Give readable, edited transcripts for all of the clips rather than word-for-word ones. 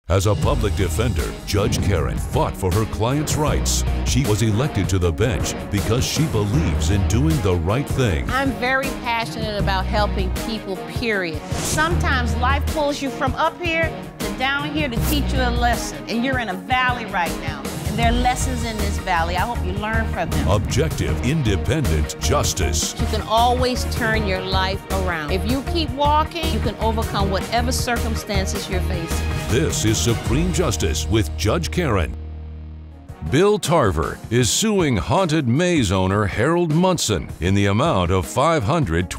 As a public defender, Judge Karen fought for her client's rights. She was elected to the bench because she believes in doing the right thing. I'm very passionate about helping people, period. Sometimes life pulls you from up here to down here to teach you a lesson, and you're in a valley right now. And there are lessons in this valley. I hope you learn from them. Objective, independent justice. You can always turn your life around. If you keep walking, you can overcome whatever circumstances you're facing. This is Supreme Justice with Judge Karen. Bill Tarver is suing haunted maze owner Harold Munson in the amount of $525.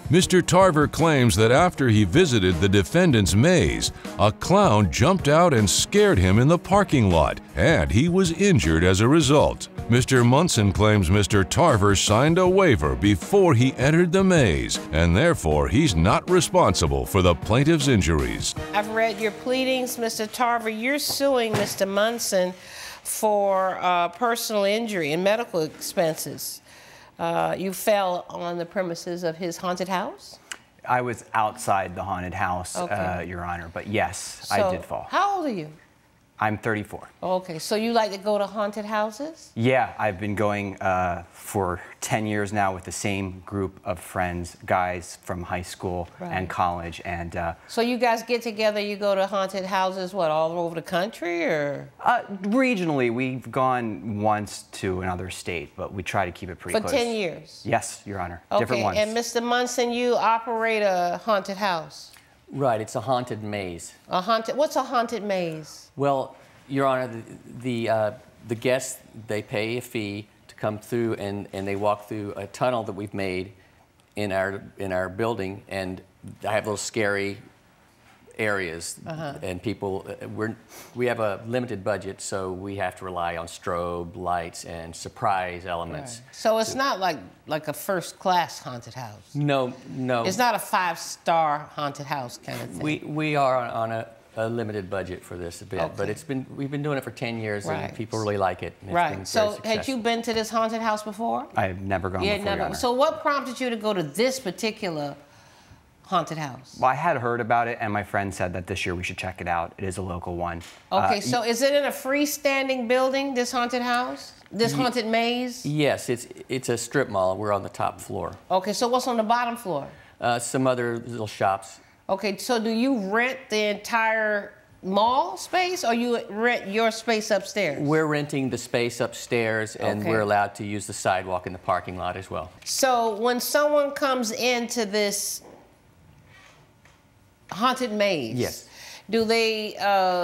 Mr. Tarver claims that after he visited the defendant's maze, a clown jumped out and scared him in the parking lot, and he was injured as a result. Mr. Munson claims Mr. Tarver signed a waiver before he entered the maze, and therefore he's not responsible for the plaintiff's injuries. I've read your pleadings, Mr. Tarver. You're suing Mr. Munson for personal injury and medical expenses. You fell on the premises of his haunted house? I was outside the haunted house, okay. Your Honor, but yes, So, I did fall. How old are you? I'm 34. Okay, so you like to go to haunted houses? Yeah, I've been going for 10 years now with the same group of friends, guys from high school and college. And so you guys get together, you go to haunted houses, what, all over the country, or? Regionally, we've gone once to another state, but we try to keep it pretty close. For 10 years? Yes, Your Honor, Okay, different ones. and Mr. Munson, you operate a haunted house? Right, it's a haunted maze. A haunted, what's a haunted maze? Well, Your Honor, the guests, they pay a fee to come through, and they walk through a tunnel that we've made in our building, and I have those scary areas, and people, we have a limited budget, so we have to rely on strobe lights and surprise elements. Right. So it's not like a first-class haunted house? No, no. It's not a 5-star haunted house kind of thing? We are on a limited budget for this a bit, but we've been doing it for 10 years, and people really like it. And it's been So had you been to this haunted house before? I've never gone before, Your Honor. So what prompted you to go to this particular haunted house? Well, I had heard about it, and my friend said that this year we should check it out. It is a local one. Okay, so is it in a freestanding building, this haunted house? This haunted maze? Yes, it's a strip mall. We're on the top floor. Okay, so what's on the bottom floor? Some other little shops. Okay, so do you rent the entire mall space, or you rent your space upstairs? We're renting the space upstairs, and we're allowed to use the sidewalk in the parking lot as well. So when someone comes into this haunted maze, do they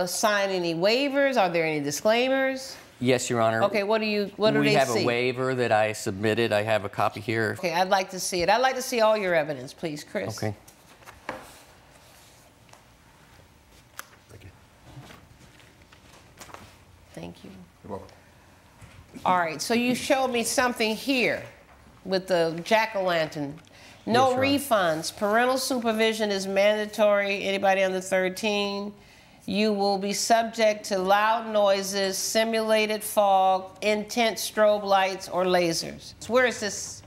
sign any waivers? Are there any disclaimers? Yes, Your Honor. Okay, what do they see? We have a waiver that I submitted. I have a copy here. Okay, I'd like to see it. I'd like to see all your evidence, please, Chris. Okay. Thank you. You're welcome. All right, so you showed me something here with the jack-o'-lantern. No refunds. Parental supervision is mandatory. Anybody under 13. You will be subject to loud noises, simulated fog, intense strobe lights, or lasers. So where is this?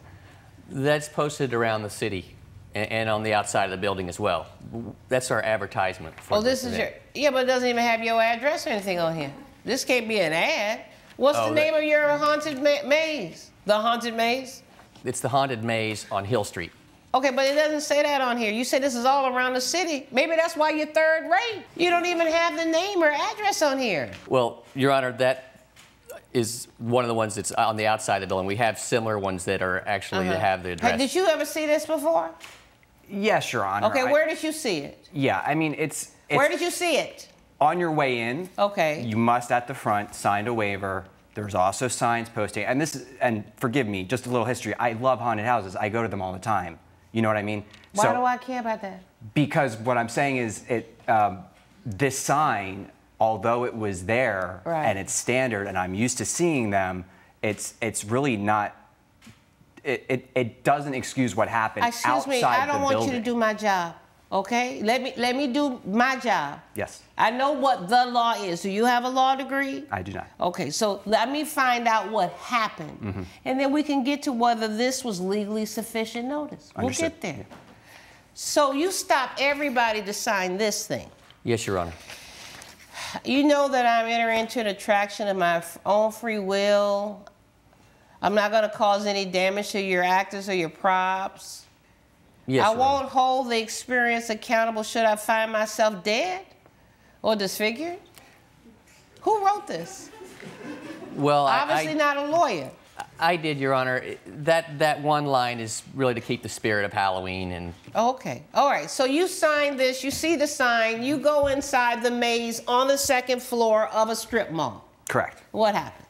That's posted around the city and on the outside of the building as well. That's our advertisement for this is your... Yeah, but it doesn't even have your address or anything on here. This can't be an ad. What's the name of your haunted maze? The haunted maze? It's the haunted maze on Hill Street. Okay, but it doesn't say that on here. You said this is all around the city. Maybe that's why you're third rate. You don't even have the name or address on here. Well, Your Honor, that is one of the ones that's on the outside of the building. We have similar ones that are actually that have the address. Did you ever see this before? Yes, Your Honor. Okay, where did you see it? Yeah, I mean, it's where did you see it? On your way in, you must at the front sign a waiver. There's also signs posting, and forgive me, just a little history. I love haunted houses. I go to them all the time. You know what I mean? Why do I care about that? Because what I'm saying is, this sign, although it was there and it's standard, and I'm used to seeing them, it's really not. It doesn't excuse what happened outside the building. Excuse me, I don't want you to do my job. Okay, let me do my job. Yes. I know what the law is. Do you have a law degree? I do not. Okay, so let me find out what happened, and then we can get to whether this was legally sufficient notice. Understood. We'll get there. So you stop everybody to sign this thing. Yes, Your Honor. You know that I'm entering into an attraction of my own free will. I'm not going to cause any damage to your actors or your props. Yes, I won't hold the experience accountable should I find myself dead or disfigured. Who wrote this? Well, obviously not a lawyer. I did, Your Honor. That one line is really to keep the spirit of Halloween and. Okay. All right. So you sign this. You see the sign. You go inside the maze on the second floor of a strip mall. Correct. What happens?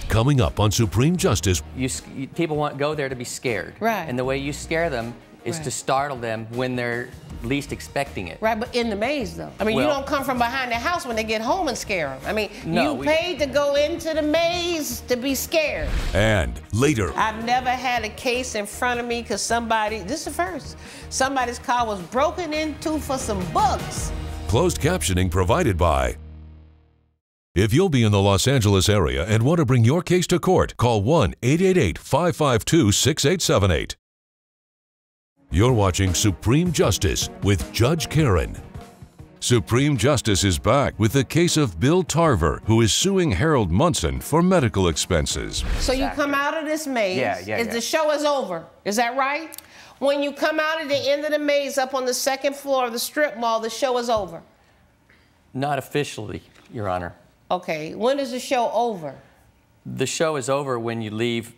Coming up on Supreme Justice. People go there to be scared. Right. And the way you scare them is right. to startle them when they're least expecting it. Right, but in the maze, though. I mean, well, you don't come from behind the house when they get home and scare them. I mean, no, you paid to go into the maze to be scared. And later. I've never had a case in front of me because somebody, this is the first, somebody's car was broken into for some bugs. Closed captioning provided by. If you'll be in the Los Angeles area and want to bring your case to court, call 1-888-552-6878. You're watching Supreme Justice with Judge Karen. Supreme Justice is back with the case of Bill Tarver, who is suing Harold Munson for medical expenses. So you come out of this maze. The show is over. Is that right? When you come out at the end of the maze up on the second floor of the strip mall, the show is over. Not officially, Your Honor. Okay. When is the show over? The show is over when you leave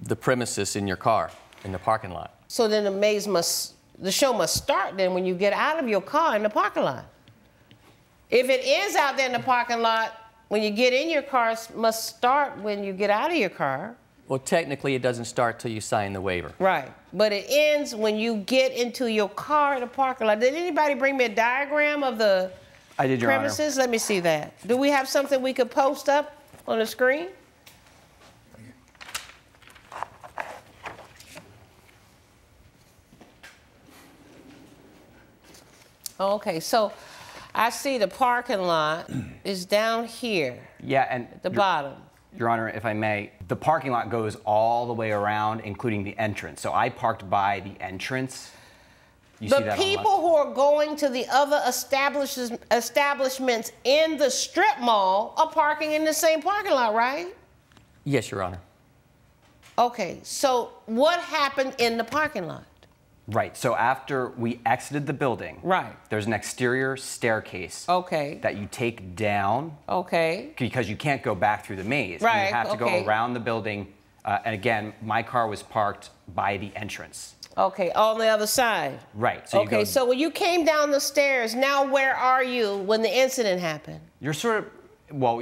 the premises in your car, in the parking lot. So then the show must start then when you get out of your car in the parking lot. If it ends out there in the parking lot, when you get in your car, it must start when you get out of your car. Well, technically, it doesn't start till you sign the waiver. Right, but it ends when you get into your car in the parking lot. Did anybody bring me a diagram of the premises? Let me see that. Do we have something we could post up on the screen? Okay, so I see the parking lot is down here. Yeah, and at the bottom. Your Honor, if I may, the parking lot goes all the way around, including the entrance. So I parked by the entrance. You see that the people who are going to the other establishments in the strip mall are parking in the same parking lot, right? Yes, Your Honor. Okay, so what happened in the parking lot? Right, so after we exited the building, right, there's an exterior staircase that you take down because you can't go back through the maze. Right, you have to go around the building. And again, my car was parked by the entrance. Okay, on the other side. Right. So so when you came down the stairs, now where are you when the incident happened? You're sort of, well,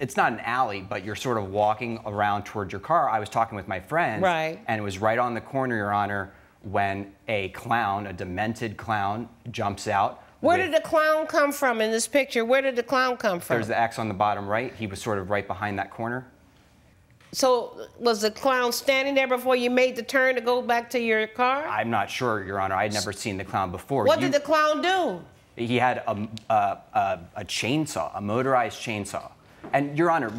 it's not an alley, but you're sort of walking around towards your car. I was talking with my friends. Right. And it was right on the corner, Your Honor, when a clown, a demented clown, jumps out. Where did the clown come from in this picture? Where did the clown come from? There's the X on the bottom right. He was sort of right behind that corner. So was the clown standing there before you made the turn to go back to your car? I'm not sure, Your Honor. I'd never seen the clown before. What did the clown do? He had a chainsaw, a motorized chainsaw. And, Your Honor,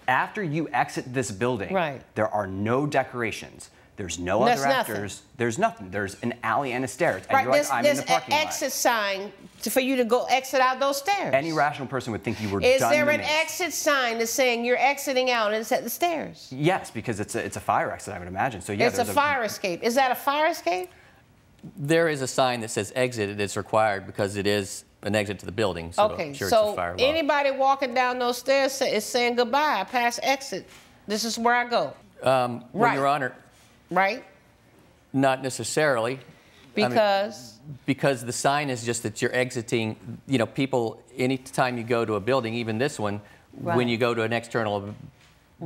after you exit this building, there are no decorations. There's no other actors. There's nothing. There's an alley and a stairs. And you're like, I'm in the parking lot. There's an exit sign for you to go exit out those stairs. Any rational person would think you were done. Is there an exit sign that's saying you're exiting out and it's at the stairs? Yes, because it's a fire exit, I would imagine. So yeah, it's a fire escape. Is that a fire escape? There is a sign that says exit. It is required because it is an exit to the building. So okay, I'm sure so it's a fire law. Anybody walking down those stairs is saying goodbye. I pass exit. This is where I go. Well, Your Honor. Right. Not necessarily. Because? I mean, because the sign is just that you're exiting. You know, people, anytime you go to a building, even this one, when you go to an external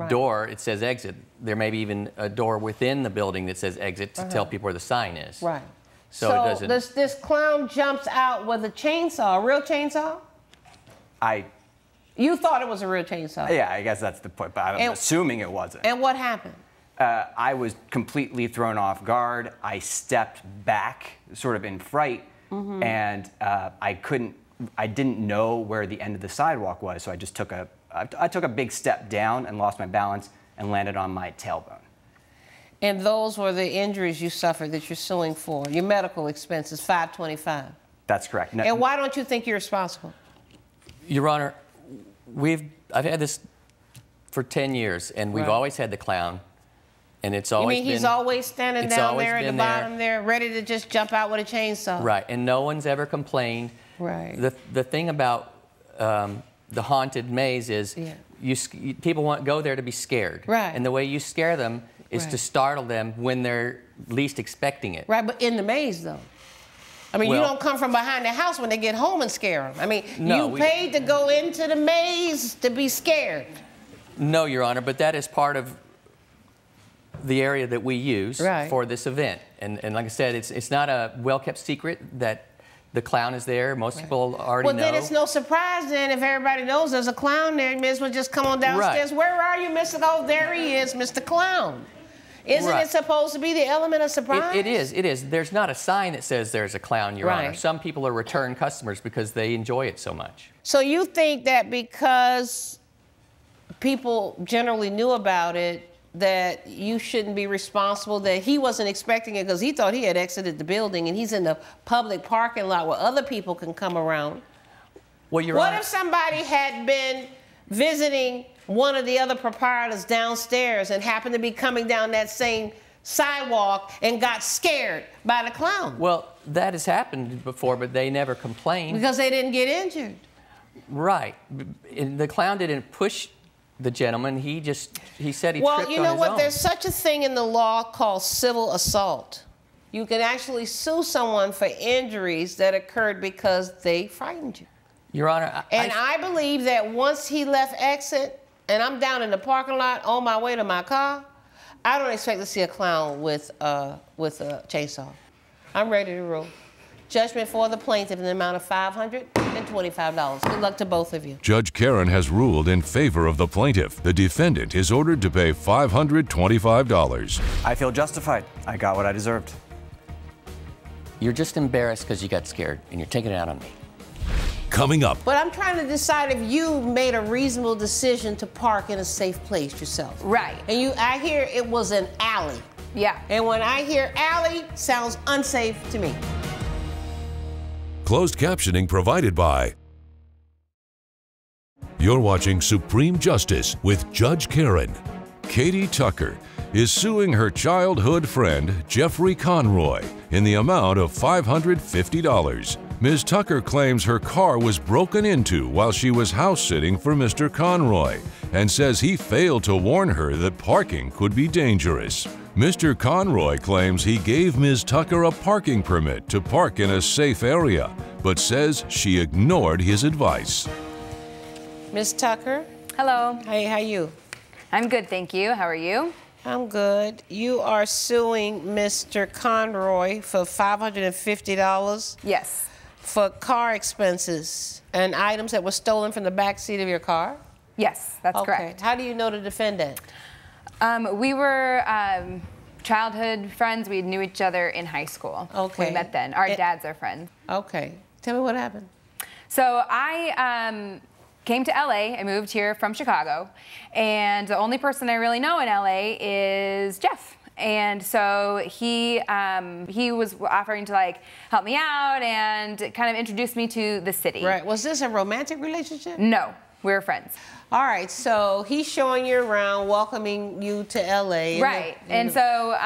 door, it says exit. There may be even a door within the building that says exit to tell people where the sign is. Right. So it doesn't. This clown jumps out with a chainsaw, a real chainsaw? You thought it was a real chainsaw? Yeah, I guess that's the point, but I'm assuming it wasn't. And what happened? I was completely thrown off guard. I stepped back, sort of in fright, and I didn't know where the end of the sidewalk was, so I just took a big step down and lost my balance and landed on my tailbone. And those were the injuries you suffered that you're suing for, your medical expenses, $525. That's correct. And why don't you think you're responsible? Your Honor, I've had this for 10 years, and we've always had the clown, and it's always You mean he's always standing down there at the bottom there, ready to just jump out with a chainsaw? Right, and no one's ever complained. Right. The thing about the haunted maze is people go there to be scared. Right. And the way you scare them is to startle them when they're least expecting it. Right, but in the maze, though. I mean, you don't come from behind the house when they get home and scare them. I mean, you paid to go into the maze to be scared. No, Your Honor, but that is part of the area that we use for this event. And like I said, it's not a well-kept secret that the clown is there. Most people already know. Well, then it's no surprise then if everybody knows there's a clown there. You may as well just come on downstairs. Where are you, Mr. Oh, there he is, Mr. Clown. Isn't it supposed to be the element of surprise? It is. There's not a sign that says there's a clown, Your Honor. Some people are return customers because they enjoy it so much. So you think that because people generally knew about it, that you shouldn't be responsible, that he wasn't expecting it because he thought he had exited the building and he's in the public parking lot where other people can come around? Well, Your What Honor, if somebody had been visiting one of the other proprietors downstairs and happened to be coming down that same sidewalk and got scared by the clown? well, that has happened before, but they never complained. Because they didn't get injured. Right. And the clown didn't push the gentleman. He said he tripped on his own. Well, you know what? There's such a thing in the law called civil assault. You can actually sue someone for injuries that occurred because they frightened you. Your Honor, I believe that once he left exit, and I'm down in the parking lot on my way to my car, I don't expect to see a clown with a chainsaw. I'm ready to rule. Judgment for the plaintiff in the amount of $525. Good luck to both of you. Judge Karen has ruled in favor of the plaintiff. The defendant is ordered to pay $525. I feel justified. I got what I deserved. You're just embarrassed because you got scared, and you're taking it out on me. Coming up. But I'm trying to decide if you made a reasonable decision to park in a safe place yourself. Right. And I hear it was an alley. Yeah. And when I hear alley, sounds unsafe to me. Closed captioning provided by. You're watching Supreme Justice with Judge Karen. Katie Tucker is suing her childhood friend, Jeffrey Conroy, in the amount of $550. Ms. Tucker claims her car was broken into while she was house-sitting for Mr. Conroy and says he failed to warn her that parking could be dangerous. Mr. Conroy claims he gave Ms. Tucker a parking permit to park in a safe area, but says she ignored his advice. Ms. Tucker? Hello. Hey, how you? I'm good, thank you. How are you? I'm good. You are suing Mr. Conroy for $550? Yes. For car expenses and items that were stolen from the back seat of your car? Yes, that's correct. How do you know the defendant? We were childhood friends. We knew each other in high school. Okay. We met then. Our dads are friends. Okay. Tell me what happened. So I came to LA. I moved here from Chicago. And the only person I really know in LA is Jeff. And so he was offering to like help me out and kind of introduce me to the city. Right. Was this a romantic relationship? No, we were friends. All right, so he's showing you around, welcoming you to LA. Right, and so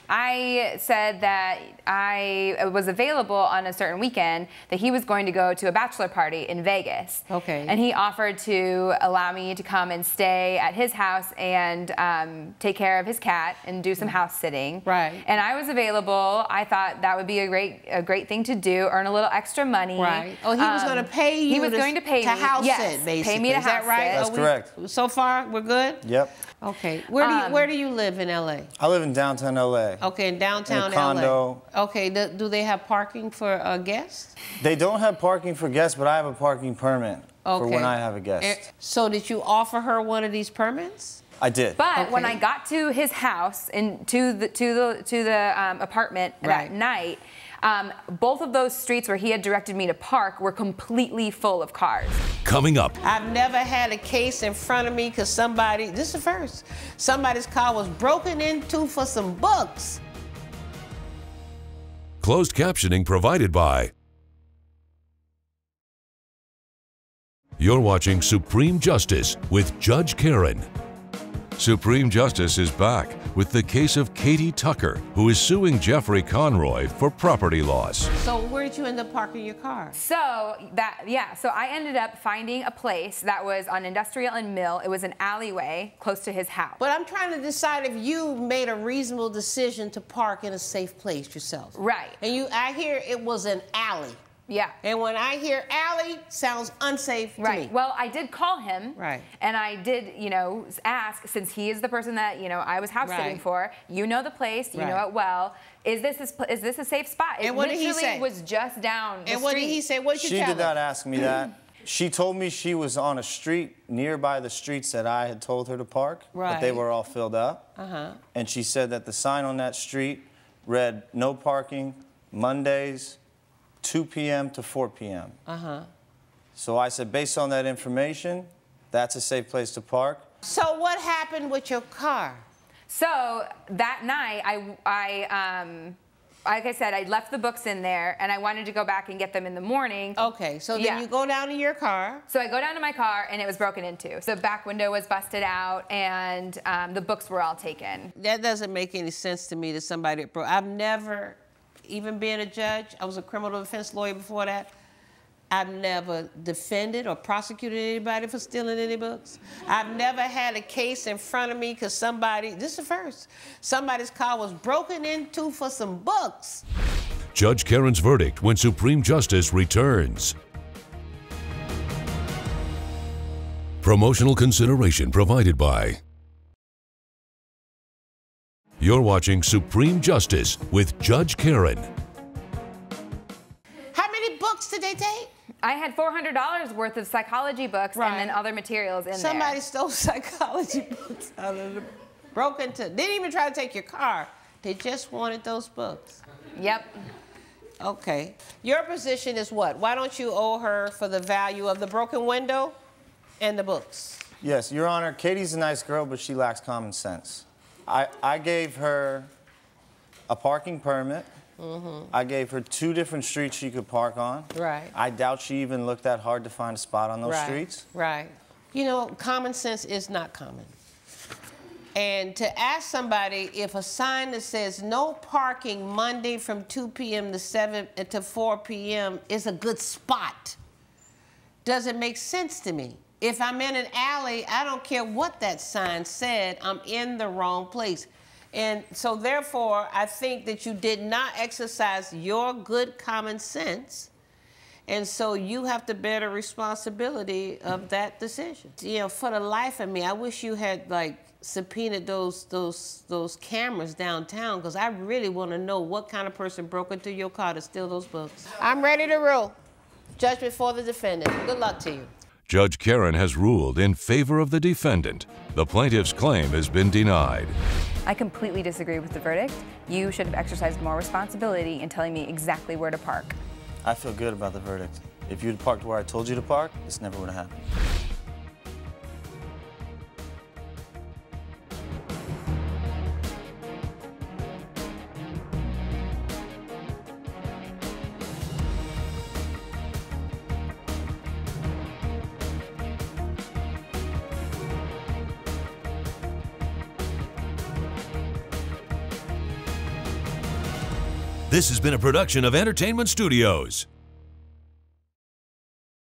I said that I was available on a certain weekend, that he was going to go to a bachelor party in Vegas. Okay. And he offered to allow me to come and stay at his house and take care of his cat and do some house sitting. Right. And I was available. I thought that would be a great thing to do, earn a little extra money. Right. Oh, he was going to pay you. He was going to pay me. House yes, sit, basically. pay me to Is house that right? sit. That's correct. So far, we're good? Yep. Okay. Where do you live in LA? I live in downtown LA. Okay, in downtown in a condo. LA. Okay. Do they have parking for guests? They don't have parking for guests, but I have a parking permit for when I have a guest. So did you offer her one of these permits? I did. But when I got to his house and to the apartment that night, both of those streets where he had directed me to park were completely full of cars. Coming up. I've never had a case in front of me because this is the first, somebody's car was broken into for some books. Closed captioning provided by. You're watching Supreme Justice with Judge Karen. Supreme Justice is back with the case of Katie Tucker, who is suing Jeffrey Conroy for property loss. So where did you end up parking your car? So I ended up finding a place that was on Industrial and Mill. It was an alleyway close to his house. But I'm trying to decide if you made a reasonable decision to park in a safe place yourself. Right. And I hear it was an alley. Yeah. And when I hear alley, sounds unsafe to me. Well, I did call him. Right. And I did, ask, since he is the person that, I was house sitting for, you know the place, you know it well. Is this a safe spot? And what did he say? It was just down the street. And what did he say? What did you tell She him? did not ask me that. She told me she was on a street nearby the streets that I had told her to park, but they were all filled up. And she said that the sign on that street read, "No parking, Mondays, 2 p.m. to 4 p.m. So I said, based on that information, that's a safe place to park. So what happened with your car? So that night, like I said, I left the books in there, and I wanted to go back and get them in the morning. Okay, so then you go down to your car. So I go down to my car, and it was broken into. So the back window was busted out, and the books were all taken. That doesn't make any sense to me that somebody broke. I've never, even being a judge, I was a criminal defense lawyer before that, I've never defended or prosecuted anybody for stealing any books. I've never had a case in front of me because this is the first, somebody's car was broken into for some books. Judge Karen's verdict when Supreme Justice returns. Promotional consideration provided by. You're watching Supreme Justice with Judge Karen. How many books did they take? I had $400 worth of psychology books and then other materials in there. Somebody stole psychology books out of the didn't even try to take your car. They just wanted those books. Yep. Okay. Your position is what? Why don't you owe her for the value of the broken window and the books? Yes, Your Honor, Katie's a nice girl, but she lacks common sense. I gave her a parking permit. I gave her 2 different streets she could park on. Right. I doubt she even looked that hard to find a spot on those streets. Right. Common sense is not common. And to ask somebody if a sign that says no parking Monday from 2 p.m. to 4 p.m. is a good spot doesn't make sense to me. If I'm in an alley, I don't care what that sign said, I'm in the wrong place. And so therefore, I think that you did not exercise your good common sense. And so you have to bear the responsibility of that decision. For the life of me, I wish you had subpoenaed those cameras downtown, because I really want to know what kind of person broke into your car to steal those books. I'm ready to rule. Judgment for the defendant. Good luck to you. Judge Karen has ruled in favor of the defendant. The plaintiff's claim has been denied. I completely disagree with the verdict. You should have exercised more responsibility in telling me exactly where to park. I feel good about the verdict. If you'd parked where I told you to park, this never would have happened. This has been a production of Entertainment Studios.